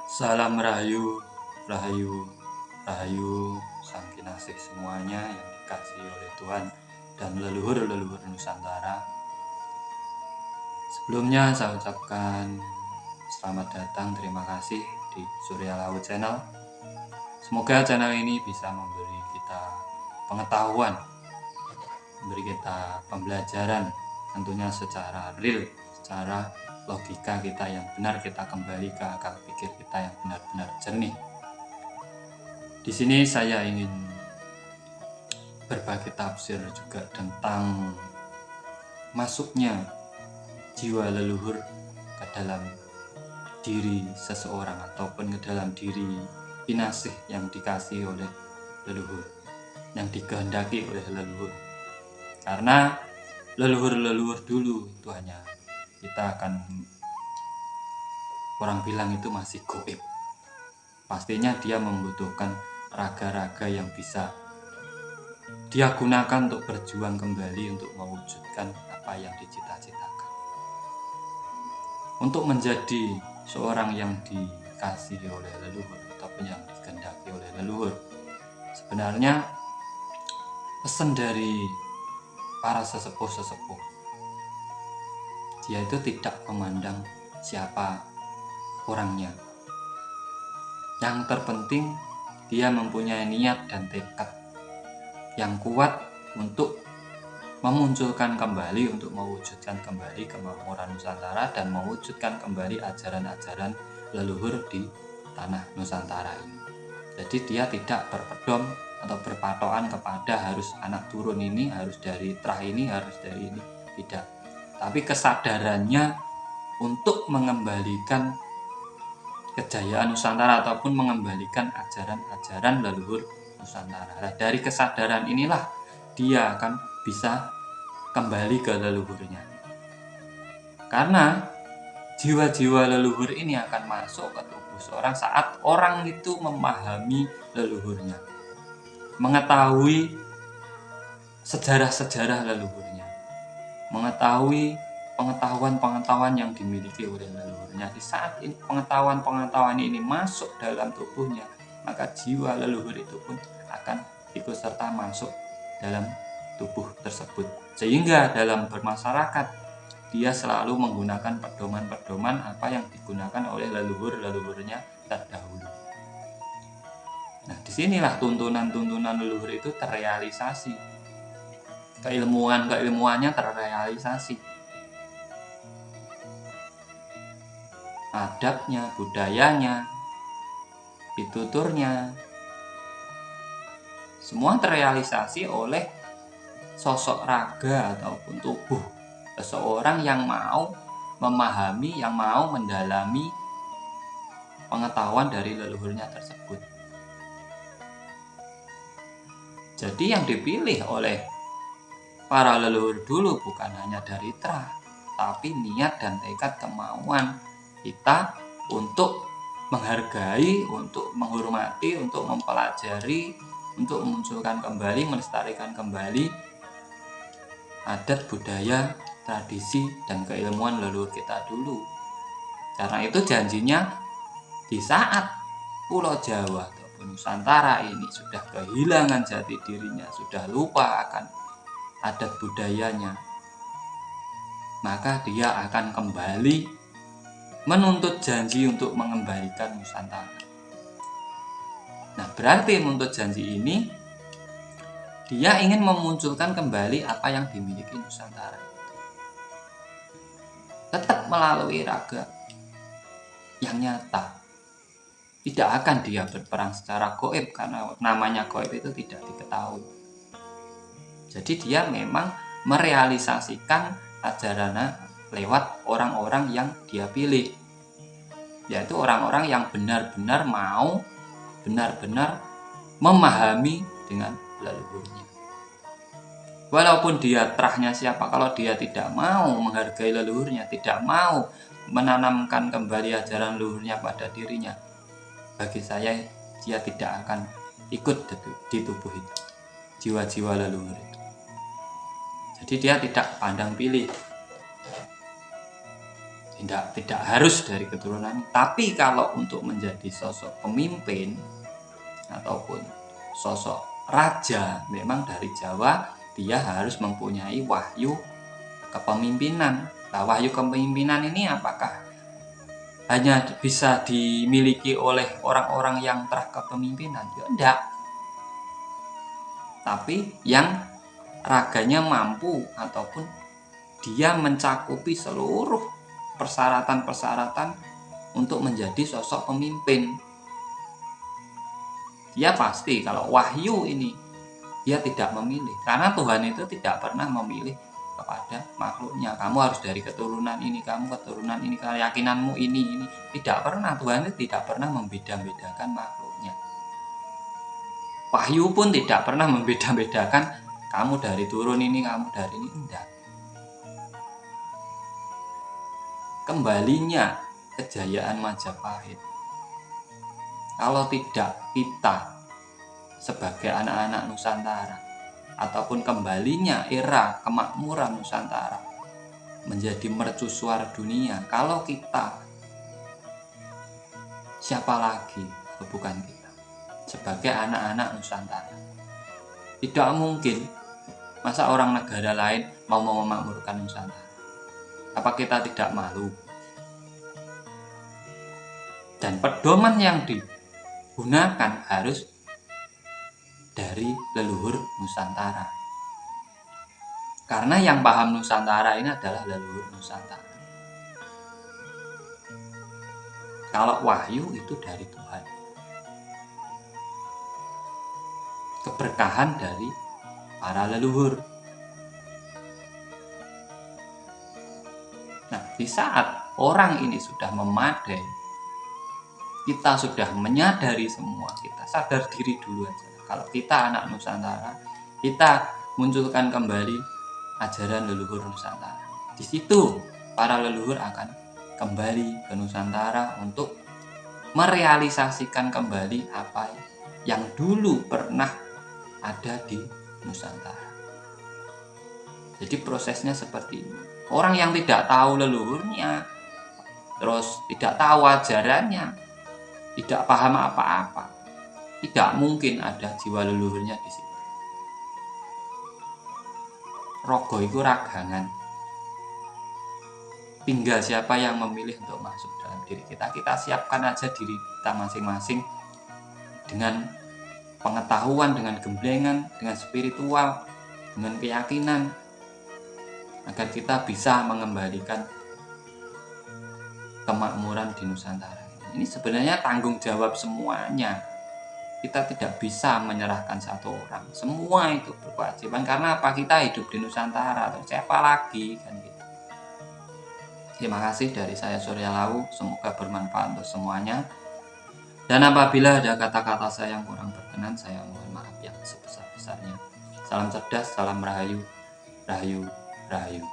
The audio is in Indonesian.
Salam Rahayu, Rahayu, Rahayu, Sang Kinasih semuanya yang dikasihi oleh Tuhan dan leluhur-leluhur Nusantara. Sebelumnya saya ucapkan selamat datang, terima kasih di Surya Laut Channel. Semoga channel ini bisa memberi kita pengetahuan, memberi kita pembelajaran, tentunya secara real, secara logika kita yang benar, kita kembali ke akal pikir kita yang benar-benar jernih. Di sini saya ingin berbagi tafsir juga tentang masuknya jiwa leluhur ke dalam diri seseorang ataupun ke dalam diri Kinasih yang dikasihi oleh leluhur, yang dikehendaki oleh leluhur. Karena leluhur-leluhur dulu itu hanya kita akan orang bilang itu masih goib. Pastinya dia membutuhkan raga-raga yang bisa dia gunakan untuk berjuang kembali untuk mewujudkan apa yang dicita-citakan. Untuk menjadi seorang yang dikasihi oleh leluhur ataupun yang dikehendaki oleh leluhur, sebenarnya pesan dari para sesepuh-sesepuh, dia itu tidak memandang siapa orangnya. Yang terpenting dia mempunyai niat dan tekad yang kuat untuk memunculkan kembali, untuk mewujudkan kembali kemakmuran Nusantara dan mewujudkan kembali ajaran-ajaran leluhur di tanah Nusantara ini. Jadi dia tidak berpedom atau berpatokan kepada harus anak turun ini, harus dari terah ini, harus dari ini, tidak. Tapi kesadarannya untuk mengembalikan kejayaan Nusantara ataupun mengembalikan ajaran-ajaran leluhur Nusantara. Nah, dari kesadaran inilah dia akan bisa kembali ke leluhurnya. Karena jiwa-jiwa leluhur ini akan masuk ke tubuh seorang saat orang itu memahami leluhurnya, mengetahui sejarah-sejarah leluhurnya, mengetahui pengetahuan-pengetahuan yang dimiliki oleh leluhurnya. Di saat ini pengetahuan-pengetahuan ini masuk dalam tubuhnya, maka jiwa leluhur itu pun akan ikut serta masuk dalam tubuh tersebut. Sehingga dalam bermasyarakat dia selalu menggunakan pedoman-pedoman apa yang digunakan oleh leluhur-leluhurnya terdahulu. Nah, disinilah tuntunan-tuntunan leluhur itu terrealisasi. Keilmuannya terrealisasi. Adabnya, budayanya, pituturnya, semua terrealisasi oleh sosok raga ataupun tubuh seseorang yang mau memahami, yang mau mendalami pengetahuan dari leluhurnya tersebut. Jadi yang dipilih oleh para leluhur dulu bukan hanya dari terah, tapi niat dan tekad kemauan kita untuk menghargai, untuk menghormati, untuk mempelajari, untuk memunculkan kembali, melestarikan kembali adat, budaya, tradisi, dan keilmuan leluhur kita dulu. Karena itu janjinya di saat Pulau Jawa ataupun Nusantara ini sudah kehilangan jati dirinya, sudah lupa akan adat budayanya, maka dia akan kembali menuntut janji untuk mengembalikan Nusantara. Nah, berarti menuntut janji ini dia ingin memunculkan kembali apa yang dimiliki Nusantara. Tetap melalui raga yang nyata. Tidak akan dia berperang secara goib karena namanya goib itu tidak diketahui. Jadi dia memang merealisasikan ajarannya lewat orang-orang yang dia pilih, yaitu orang-orang yang benar-benar mau, benar-benar memahami dengan leluhurnya. Walaupun dia terahnya siapa, kalau dia tidak mau menghargai leluhurnya, tidak mau menanamkan kembali ajaran leluhurnya pada dirinya, bagi saya dia tidak akan ikut di tubuh itu, jiwa-jiwa leluhur itu. Jadi dia tidak pandang pilih. tidak harus dari keturunan. Tapi kalau untuk menjadi sosok pemimpin ataupun sosok raja, memang dari Jawa dia harus mempunyai wahyu kepemimpinan. Nah, wahyu kepemimpinan ini apakah hanya bisa dimiliki oleh orang-orang yang telah kepemimpinan? Ya enggak. Tapi yang raganya mampu ataupun dia mencakupi seluruh persyaratan-persyaratan untuk menjadi sosok pemimpin. Dia pasti kalau wahyu ini dia tidak memilih, karena Tuhan itu tidak pernah memilih kepada makhluknya. Kamu harus dari keturunan ini, kamu keturunan ini, keyakinanmu ini. Tidak pernah. Tuhan itu tidak pernah membeda-bedakan makhluknya. Wahyu pun tidak pernah membeda-bedakan kamu dari turun ini, kamu dari ini. Tidak. Kembalinya kejayaan Majapahit, kalau tidak kita sebagai anak-anak Nusantara, ataupun kembalinya era kemakmuran Nusantara menjadi mercusuar dunia, kalau kita, siapa lagi bukan kita sebagai anak-anak Nusantara? Tidak mungkin. Masa orang negara lain mau memakmurkan Nusantara? Apa kita tidak malu? Dan pedoman yang digunakan harus dari leluhur Nusantara. Karena yang paham Nusantara ini adalah leluhur Nusantara. Kalau wahyu itu dari Tuhan. Keberkahan dari para leluhur. Nah, di saat orang ini sudah memadai, kita sudah menyadari semua, kita sadar diri dulu aja. Kalau kita anak Nusantara, kita munculkan kembali ajaran leluhur Nusantara. Di situ para leluhur akan kembali ke Nusantara untuk merealisasikan kembali apa yang dulu pernah ada di Nusantara. Jadi prosesnya seperti ini. Orang yang tidak tahu leluhurnya, terus tidak tahu ajarannya, tidak paham apa-apa, tidak mungkin ada jiwa leluhurnya di situ. Rogo itu ragangan. Tinggal siapa yang memilih untuk masuk dalam diri kita. Kita siapkan aja diri kita masing-masing dengan pengetahuan, dengan gemblengan, dengan spiritual, dengan keyakinan, agar kita bisa mengembalikan kemakmuran di Nusantara. Ini sebenarnya tanggung jawab semuanya. Kita tidak bisa menyerahkan satu orang. Semua itu berkewajiban. Karena apa? Kita hidup di Nusantara. Atau siapa lagi kan gitu. Terima kasih dari saya Surya Lawu. Semoga bermanfaat untuk semuanya. Dan apabila ada kata-kata saya yang kurang berkenan, saya mohon maaf yang sebesar-besarnya. Salam cerdas, salam rahayu, rahayu, rahayu.